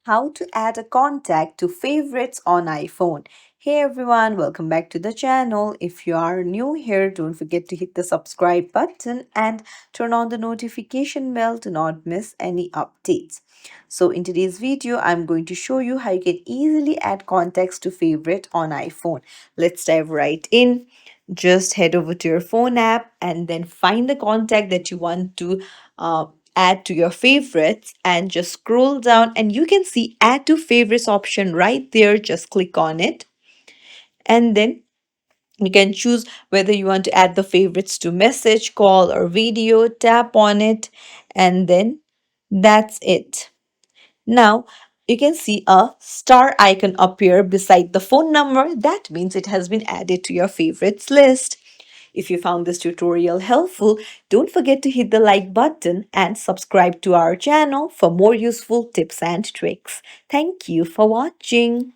How to add a contact to favorites on iPhone. Hey everyone, welcome back to the channel. If you are new here, don't forget to hit the subscribe button and turn on the notification bell to not miss any updates. So in today's video, I'm going to show you how you can easily add contacts to favorite on iPhone. Let's dive right in. Just head over to your phone app and then find the contact that you want to uh, add to your favorites and just scroll down and you can see add to favorites option right there. Just click on it and then you can choose whether you want to add the favorites to message, call, or video. Tap on it and then that's it. Now you can see a star icon appear beside the phone number. That means it has been added to your favorites list. If you found this tutorial helpful, don't forget to hit the like button and subscribe to our channel for more useful tips and tricks. Thank you for watching.